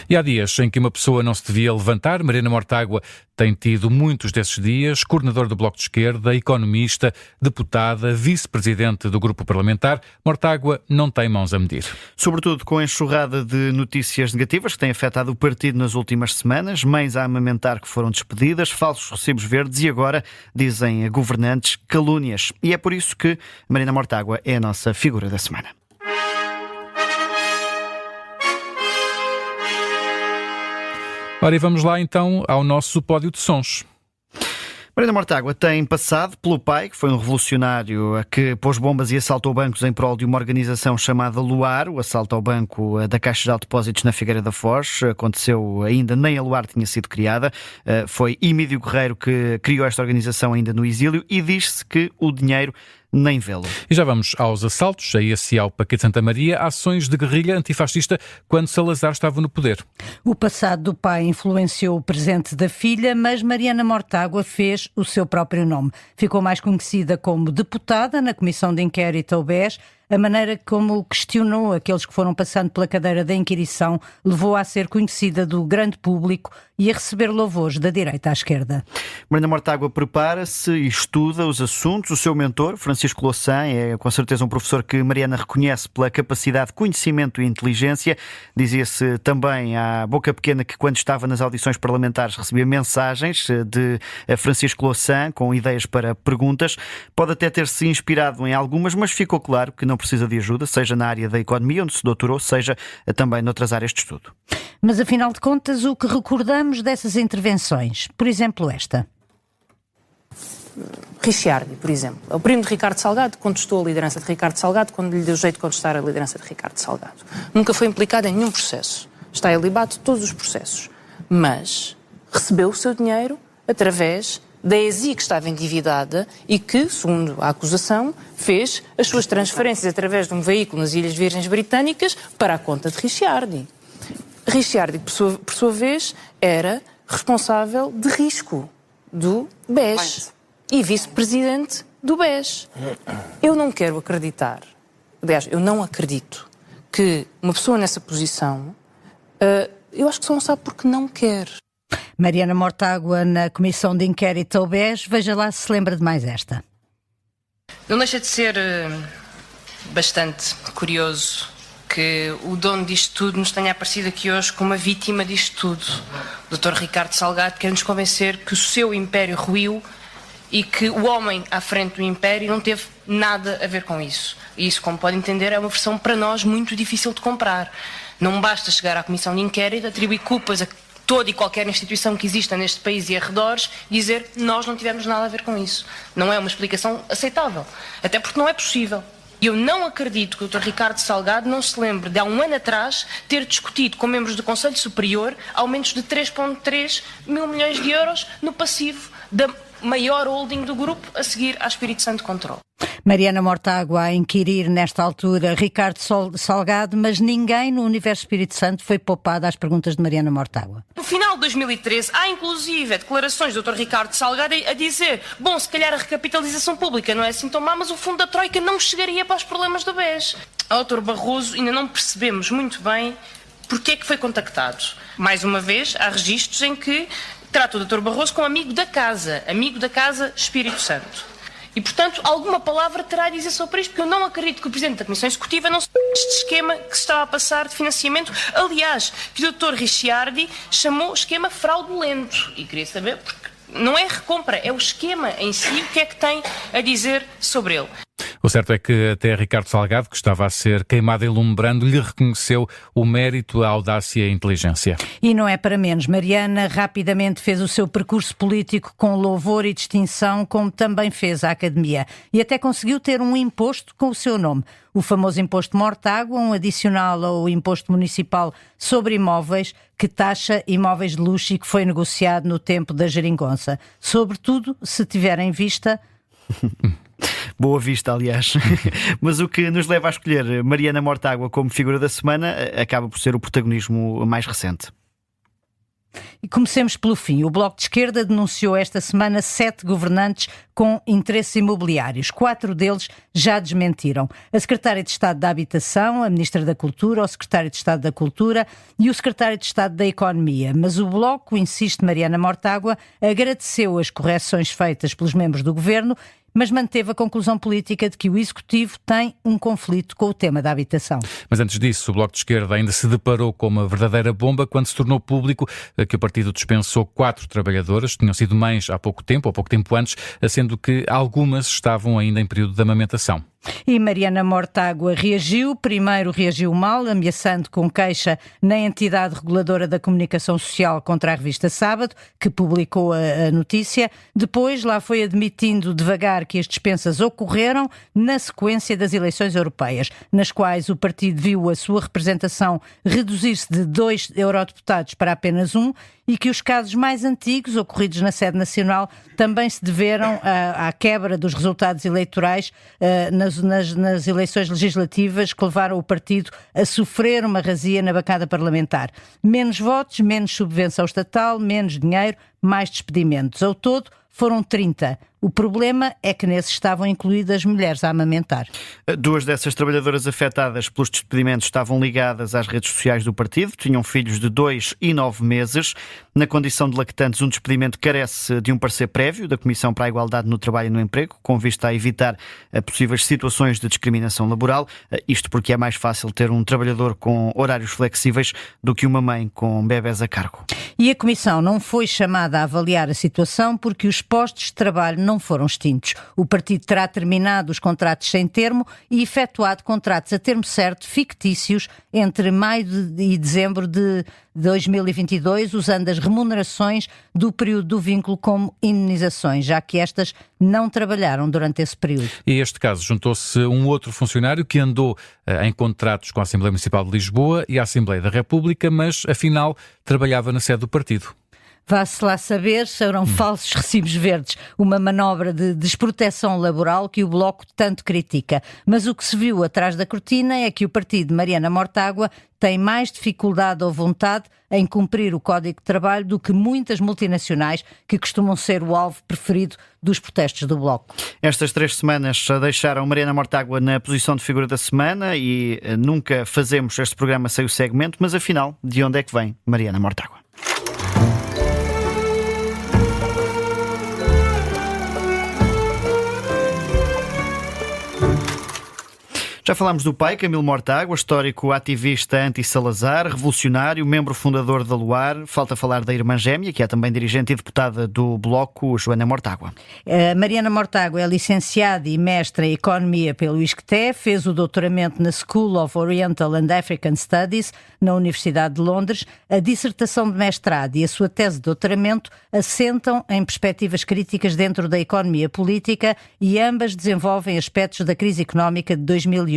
E há dias em que uma pessoa não se devia levantar. Mariana Mortágua tem tido muitos desses dias. Coordenador do Bloco de Esquerda, economista, deputada, vice-presidente do grupo parlamentar, Mortágua não tem mãos a medir. Sobretudo com a enxurrada de notícias negativas que têm afetado o partido nas últimas semanas, mães a amamentar que foram despedidas, falsos recibos verdes e agora, dizem governantes, calúnias. E é por isso que Mariana Mortágua é a nossa figura da semana. Ora, e vamos lá então ao nosso pódio de sons. Mariana Mortágua tem passado pelo pai, que foi um revolucionário que pôs bombas e assaltou bancos em prol de uma organização chamada Luar. O assalto ao banco da Caixa de Depósitos na Figueira da Foz aconteceu ainda nem a Luar tinha sido criada. Foi Emílio Guerreiro que criou esta organização ainda no exílio e diz-se que o dinheiro nem vê-lo. E já vamos aos assaltos a esse e ao Paquete Santa Maria, ações de guerrilha antifascista quando Salazar estava no poder. O passado do pai influenciou o presente da filha, mas Mariana Mortágua fez o seu próprio nome. Ficou mais conhecida como deputada na Comissão de Inquérito ao BES. A maneira como questionou aqueles que foram passando pela cadeira da inquirição levou-a a ser conhecida do grande público e a receber louvores da direita à esquerda. Mariana Mortágua prepara-se e estuda os assuntos. O seu mentor, Francisco Louçã, é com certeza um professor que Mariana reconhece pela capacidade de conhecimento e inteligência. Dizia-se também à boca pequena que quando estava nas audições parlamentares recebia mensagens de Francisco Louçã com ideias para perguntas. Pode até ter-se inspirado em algumas, mas ficou claro que não precisa de ajuda, seja na área da economia, onde se doutorou, seja também noutras áreas de estudo. Mas, afinal de contas, o que recordamos dessas intervenções? Por exemplo, esta. Ricciardi, por exemplo. O primo de Ricardo Salgado contestou a liderança de Ricardo Salgado quando lhe deu jeito de contestar a liderança de Ricardo Salgado. Nunca foi implicado em nenhum processo. Está ilibado de todos os processos. Mas recebeu o seu dinheiro através da ESI que estava endividada e que, segundo a acusação, fez as suas transferências através de um veículo nas Ilhas Virgens Britânicas para a conta de Ricciardi. Ricciardi, por sua vez, era responsável de risco do BES e vice-presidente do BES. Eu não quero acreditar, aliás, eu não acredito que uma pessoa nessa posição, eu acho que só não sabe porque não quer. Mariana Mortágua na Comissão de Inquérito ao BES, veja lá se lembra de mais esta. Não deixa de ser bastante curioso que o dono disto tudo nos tenha aparecido aqui hoje como uma vítima disto tudo. O Dr. Ricardo Salgado quer nos convencer que o seu império ruiu e que o homem à frente do império não teve nada a ver com isso. E isso, como pode entender, é uma versão para nós muito difícil de comprar. Não basta chegar à Comissão de Inquérito, atribuir culpas a toda e qualquer instituição que exista neste país e arredores, dizer nós não tivemos nada a ver com isso. Não é uma explicação aceitável, até porque não é possível. Eu não acredito que o Dr. Ricardo Salgado não se lembre de há um ano atrás ter discutido com membros do Conselho Superior aumentos de 3,3 mil milhões de euros no passivo da maior holding do grupo a seguir à Espírito Santo Control. Mariana Mortágua a inquirir nesta altura Ricardo Salgado, mas ninguém no Universo Espírito Santo foi poupado às perguntas de Mariana Mortágua. No final de 2013, há inclusive declarações do Dr. Ricardo Salgado a dizer bom, se calhar a recapitalização pública não é assim tão má, mas o fundo da Troika não chegaria para os problemas do BES. Ao Dr. Barroso ainda não percebemos muito bem porque é que foi contactado. Mais uma vez, há registros em que trata o Dr. Barroso como amigo da casa Espírito Santo. E, portanto, alguma palavra terá a dizer sobre isto, porque eu não acredito que o Presidente da Comissão Executiva não se este esquema que se estava a passar de financiamento, aliás, que o Dr. Ricciardi chamou esquema fraudulento. E queria saber, porque não é recompra, é o esquema em si, o que é que tem a dizer sobre ele. O certo é que até Ricardo Salgado, que estava a ser queimado ilumbrando, lhe reconheceu o mérito, a audácia e a inteligência. E não é para menos. Mariana rapidamente fez o seu percurso político com louvor e distinção, como também fez a Academia. E até conseguiu ter um imposto com o seu nome. O famoso imposto Mortágua, um adicional ao imposto municipal sobre imóveis, que taxa imóveis de luxo e que foi negociado no tempo da geringonça. Sobretudo, se tiver em vista... Boa vista, aliás. Mas o que nos leva a escolher Mariana Mortágua como figura da semana acaba por ser o protagonismo mais recente. E comecemos pelo fim. O Bloco de Esquerda denunciou esta semana 7 governantes com interesses imobiliários. 4 deles já desmentiram. A Secretária de Estado da Habitação, a Ministra da Cultura, o Secretário de Estado da Cultura e o Secretário de Estado da Economia. Mas o Bloco, insiste Mariana Mortágua, agradeceu as correções feitas pelos membros do Governo, mas manteve a conclusão política de que o Executivo tem um conflito com o tema da habitação. Mas antes disso, o Bloco de Esquerda ainda se deparou com uma verdadeira bomba quando se tornou público que o partido dispensou 4 trabalhadoras, tinham sido mães há pouco tempo antes, sendo que algumas estavam ainda em período de amamentação. E Mariana Mortágua reagiu. Primeiro reagiu mal, ameaçando com queixa na entidade reguladora da comunicação social contra a revista Sábado, que publicou a notícia. Depois lá foi admitindo devagar que as dispensas ocorreram na sequência das eleições europeias, nas quais o partido viu a sua representação reduzir-se de 2 eurodeputados para apenas 1 e que os casos mais antigos, ocorridos na sede nacional, também se deveram à quebra dos resultados eleitorais nas eleições legislativas que levaram o partido a sofrer uma razia na bancada parlamentar. Menos votos, menos subvenção estatal, menos dinheiro, mais despedimentos. Ao todo, foram 30. O problema é que nesses estavam incluídas mulheres a amamentar. 2 dessas trabalhadoras afetadas pelos despedimentos estavam ligadas às redes sociais do partido, tinham filhos de 2 e 9 meses. Na condição de lactantes, um despedimento carece de um parecer prévio da Comissão para a Igualdade no Trabalho e no Emprego, com vista a evitar possíveis situações de discriminação laboral. Isto porque é mais fácil ter um trabalhador com horários flexíveis do que uma mãe com bebés a cargo. E a Comissão não foi chamada a avaliar a situação porque os postos de trabalho não foram extintos. O partido terá terminado os contratos sem termo e efetuado contratos a termo certo, fictícios, entre maio e dezembro de 2022, usando as remunerações do período do vínculo como indenizações, já que estas não trabalharam durante esse período. E a este caso juntou-se um outro funcionário que andou em contratos com a Assembleia Municipal de Lisboa e a Assembleia da República, mas afinal trabalhava na sede do partido. Vá-se lá saber, serão falsos recibos verdes, uma manobra de desproteção laboral que o Bloco tanto critica. Mas o que se viu atrás da cortina é que o partido de Mariana Mortágua tem mais dificuldade ou vontade em cumprir o Código de Trabalho do que muitas multinacionais que costumam ser o alvo preferido dos protestos do Bloco. Estas 3 semanas deixaram Mariana Mortágua na posição de figura da semana e nunca fazemos este programa sem o segmento, mas afinal, de onde é que vem Mariana Mortágua? Já falámos do pai, Camilo Mortágua, histórico ativista anti-Salazar, revolucionário, membro fundador da Luar. Falta falar da irmã gêmea, que é também dirigente e deputada do Bloco, Joana Mortágua. Mariana Mortágua é licenciada e mestra em Economia pelo ISCTE, fez o doutoramento na School of Oriental and African Studies, na Universidade de Londres. A dissertação de mestrado e a sua tese de doutoramento assentam em perspectivas críticas dentro da economia política e ambas desenvolvem aspectos da crise económica de 2008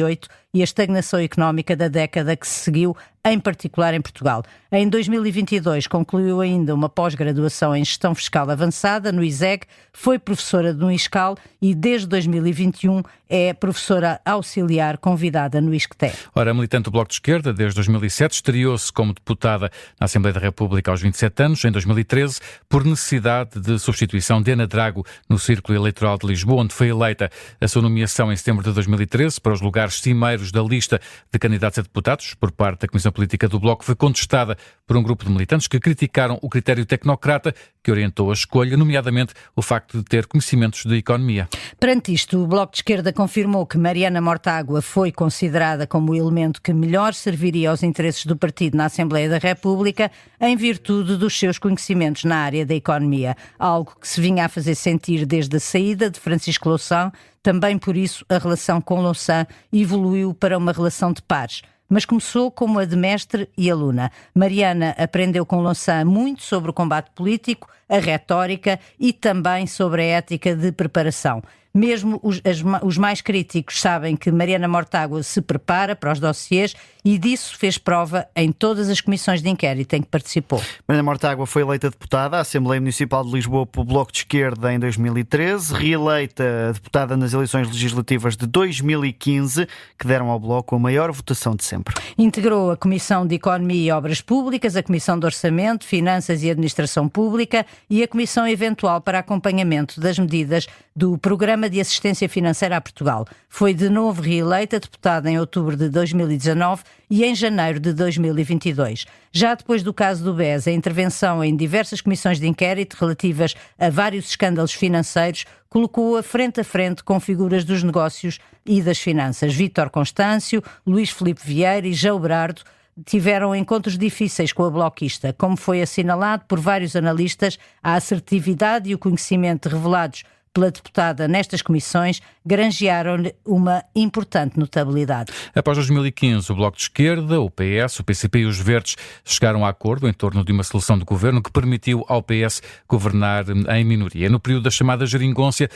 e a estagnação económica da década que se seguiu, em particular em Portugal. Em 2022 concluiu ainda uma pós-graduação em Gestão Fiscal Avançada no ISEG, foi professora no ISCAL e desde 2021 é professora auxiliar convidada no ISCTE. Ora, militante do Bloco de Esquerda, desde 2007, estreou-se como deputada na Assembleia da República aos 27 anos, em 2013, por necessidade de substituição de Ana Drago no Círculo Eleitoral de Lisboa, onde foi eleita. A sua nomeação em setembro de 2013 para os lugares cimeiros da lista de candidatos a deputados por parte da Comissão Política do Bloco foi contestada por um grupo de militantes que criticaram o critério tecnocrata que orientou a escolha, nomeadamente o facto de ter conhecimentos de economia. Perante isto, o Bloco de Esquerda confirmou que Mariana Mortágua foi considerada como o elemento que melhor serviria aos interesses do partido na Assembleia da República em virtude dos seus conhecimentos na área da economia, algo que se vinha a fazer sentir desde a saída de Francisco Louçã. Também por isso a relação com Louçã evoluiu para uma relação de pares. Mas começou como a de mestre e aluna. Mariana aprendeu com Louçã muito sobre o combate político, a retórica e também sobre a ética de preparação. Mesmo os mais críticos sabem que Mariana Mortágua se prepara para os dossiês e disso fez prova em todas as comissões de inquérito em que participou. Mariana Mortágua foi eleita deputada à Assembleia Municipal de Lisboa pelo Bloco de Esquerda em 2013, reeleita deputada nas eleições legislativas de 2015, que deram ao Bloco a maior votação de sempre. Integrou a Comissão de Economia e Obras Públicas, a Comissão de Orçamento, Finanças e Administração Pública e a Comissão Eventual para acompanhamento das medidas do Programa de Assistência Financeira a Portugal. Foi de novo reeleita deputada em outubro de 2019 e em janeiro de 2022. Já depois do caso do BES, a intervenção em diversas comissões de inquérito relativas a vários escândalos financeiros colocou-a frente a frente com figuras dos negócios e das finanças. Vítor Constâncio, Luís Filipe Vieira e João Berardo tiveram encontros difíceis com a bloquista. Como foi assinalado por vários analistas, a assertividade e o conhecimento revelados pela deputada nestas comissões granjearam-lhe uma importante notabilidade. Após 2015, o Bloco de Esquerda, o PS, o PCP e os Verdes chegaram a acordo em torno de uma solução de governo que permitiu ao PS governar em minoria. No período da chamada geringonça,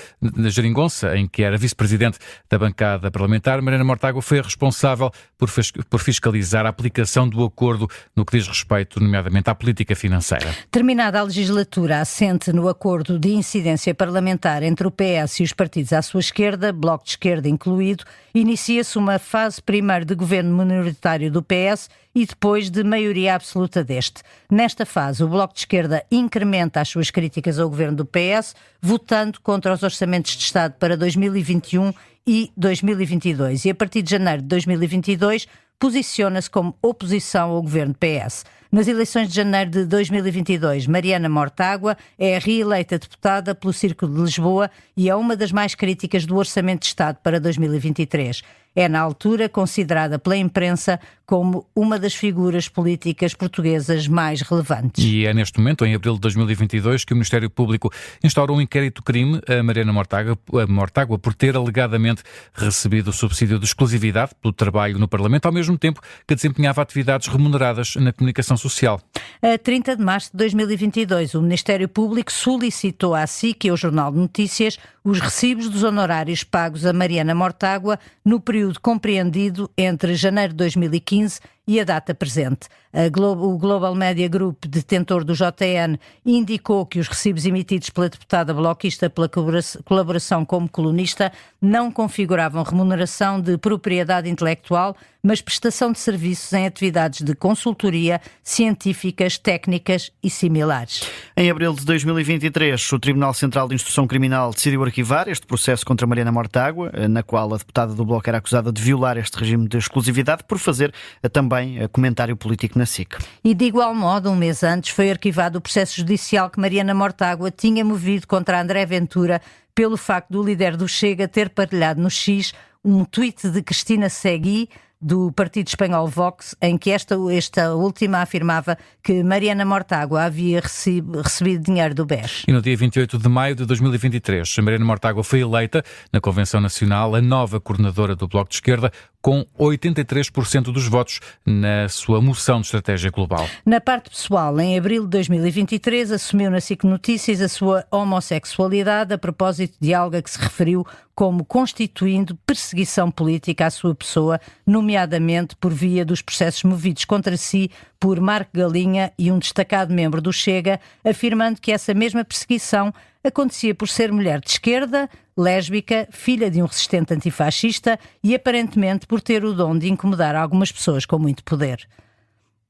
em que era vice-presidente da bancada parlamentar, Mariana Mortágua foi a responsável por fiscalizar a aplicação do acordo no que diz respeito, nomeadamente, à política financeira. Terminada a legislatura assente no acordo de incidência parlamentar entre o PS e os partidos à sua esquerda, Bloco de Esquerda incluído, inicia-se uma fase primeiro de governo minoritário do PS e depois de maioria absoluta deste. Nesta fase, o Bloco de Esquerda incrementa as suas críticas ao governo do PS, votando contra os orçamentos de Estado para 2021 e 2022 e a partir de janeiro de 2022 posiciona-se como oposição ao governo PS. Nas eleições de janeiro de 2022, Mariana Mortágua é reeleita deputada pelo Círculo de Lisboa e é uma das mais críticas do Orçamento de Estado para 2023. É, na altura, considerada pela imprensa como uma das figuras políticas portuguesas mais relevantes. E é neste momento, em abril de 2022, que o Ministério Público instaura um inquérito-crime a Mariana Mortágua por ter alegadamente recebido o subsídio de exclusividade pelo trabalho no Parlamento, ao mesmo tempo que desempenhava atividades remuneradas na comunicação social. A 30 de março de 2022, o Ministério Público solicitou à SIC e ao Jornal de Notícias os recibos dos honorários pagos a Mariana Mortágua no período compreendido entre janeiro de 2015 e a data presente. O Global Media Group, detentor do JN, indicou que os recibos emitidos pela deputada bloquista pela colaboração como colunista não configuravam remuneração de propriedade intelectual, mas prestação de serviços em atividades de consultoria, científicas, técnicas e similares. Em abril de 2023, o Tribunal Central de Instrução Criminal decidiu arquivar este processo contra Mariana Mortágua, na qual a deputada do Bloco era acusada de violar este regime de exclusividade por fazer também comentário político na SIC. E de igual modo, um mês antes, foi arquivado o processo judicial que Mariana Mortágua tinha movido contra André Ventura pelo facto do líder do Chega ter partilhado no X um tweet de Cristina Seguí, do partido espanhol Vox, em que esta última afirmava que Mariana Mortágua havia recebido dinheiro do BES. E no dia 28 de maio de 2023, Mariana Mortágua foi eleita na Convenção Nacional a nova coordenadora do Bloco de Esquerda, com 83% dos votos na sua moção de estratégia global. Na parte pessoal, em abril de 2023, assumiu na SIC Notícias a sua homossexualidade a propósito de algo a que se referiu como constituindo perseguição política à sua pessoa, nomeadamente por via dos processos movidos contra si por Marco Galinha e um destacado membro do Chega, afirmando que essa mesma perseguição acontecia por ser mulher de esquerda, lésbica, filha de um resistente antifascista e aparentemente por ter o dom de incomodar algumas pessoas com muito poder.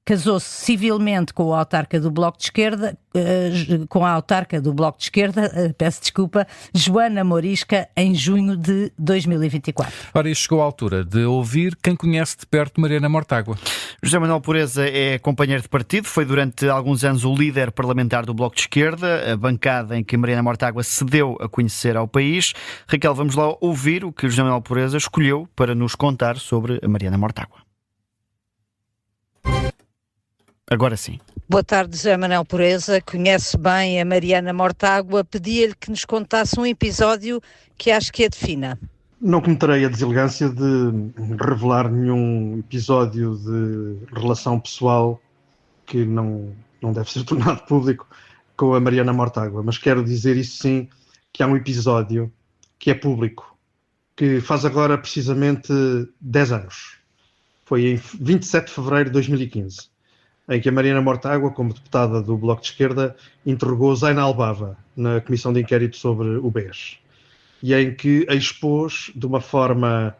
Casou-se civilmente com a autarca do Bloco de Esquerda, Joana Morisca, em junho de 2024. Ora, e chegou a altura de ouvir quem conhece de perto Mariana Mortágua. José Manuel Pureza é companheiro de partido, foi durante alguns anos o líder parlamentar do Bloco de Esquerda, a bancada em que Mariana Mortágua se deu a conhecer ao país. Raquel, vamos lá ouvir o que José Manuel Pureza escolheu para nos contar sobre a Mariana Mortágua. Agora sim. Boa tarde, José Manuel Pureza. Conhece bem a Mariana Mortágua. Pedia-lhe que nos contasse um episódio que acho que a defina. Não cometerei a deselegância de revelar nenhum episódio de relação pessoal que não deve ser tornado público com a Mariana Mortágua, mas quero dizer isso sim, que há um episódio que é público, que faz agora precisamente 10 anos. Foi em 27 de fevereiro de 2015, em que a Mariana Mortágua, como deputada do Bloco de Esquerda, interrogou Zaina Albava na Comissão de Inquérito sobre o BES, e em que expôs de uma forma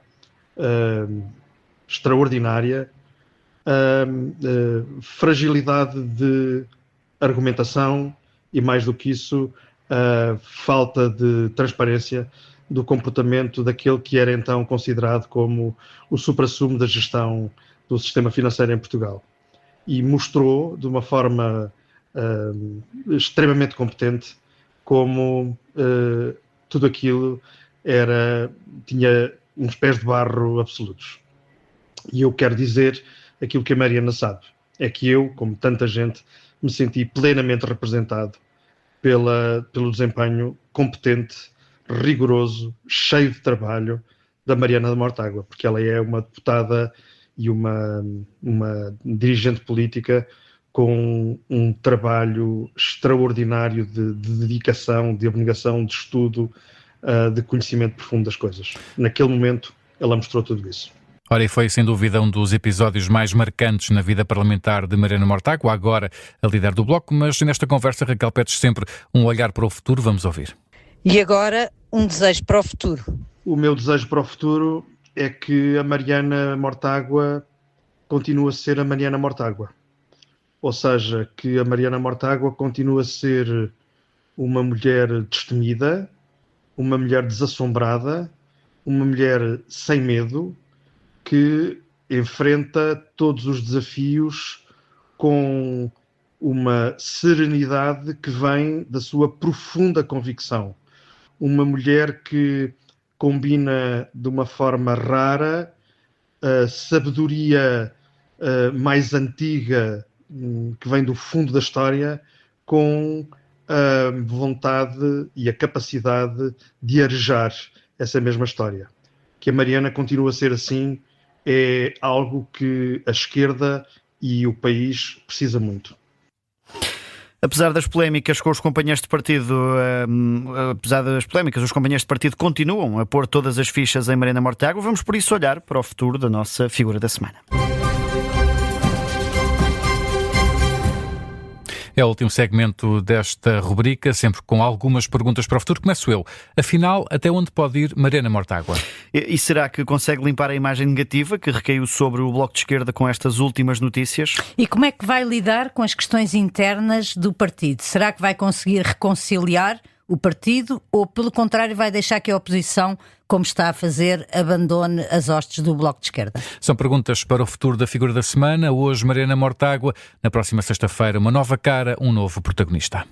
extraordinária fragilidade de argumentação e, mais do que isso, falta de transparência do comportamento daquele que era então considerado como o suprassumo da gestão do sistema financeiro em Portugal. E mostrou de uma forma extremamente competente como tudo aquilo tinha uns pés de barro absolutos. E eu quero dizer aquilo que a Mariana sabe, é que eu, como tanta gente, me senti plenamente representado pelo desempenho competente, rigoroso, cheio de trabalho da Mariana Mortágua, porque ela é uma deputada e uma dirigente política com um trabalho extraordinário de dedicação, de abnegação, de estudo, de conhecimento profundo das coisas. Naquele momento, ela mostrou tudo isso. Ora, e foi sem dúvida um dos episódios mais marcantes na vida parlamentar de Mariana Mortágua, agora a líder do Bloco, mas nesta conversa Raquel pedes sempre um olhar para o futuro, vamos ouvir. E agora, um desejo para o futuro. O meu desejo para o futuro é que a Mariana Mortágua continue a ser a Mariana Mortágua. Ou seja, que a Mariana Mortágua continue a ser uma mulher destemida, uma mulher desassombrada, uma mulher sem medo, que enfrenta todos os desafios com uma serenidade que vem da sua profunda convicção. Uma mulher que combina de uma forma rara a sabedoria mais antiga, que vem do fundo da história, com a vontade e a capacidade de arejar essa mesma história. Que a Mariana continue a ser assim é algo que a esquerda e o país precisa muito. Apesar das polémicas com os companheiros de partido, os companheiros de partido continuam a pôr todas as fichas em Mariana Mortágua. Vamos por isso olhar para o futuro da nossa figura da semana. É o último segmento desta rubrica, sempre com algumas perguntas para o futuro. Começo eu. Afinal, até onde pode ir Mariana Mortágua? E será que consegue limpar a imagem negativa que recaiu sobre o Bloco de Esquerda com estas últimas notícias? E como é que vai lidar com as questões internas do partido? Será que vai conseguir reconciliar o partido ou, pelo contrário, vai deixar que a oposição, como está a fazer, abandone as hostes do Bloco de Esquerda? São perguntas para o futuro da figura da semana. Hoje, Mariana Mortágua. Na próxima sexta-feira, uma nova cara, um novo protagonista.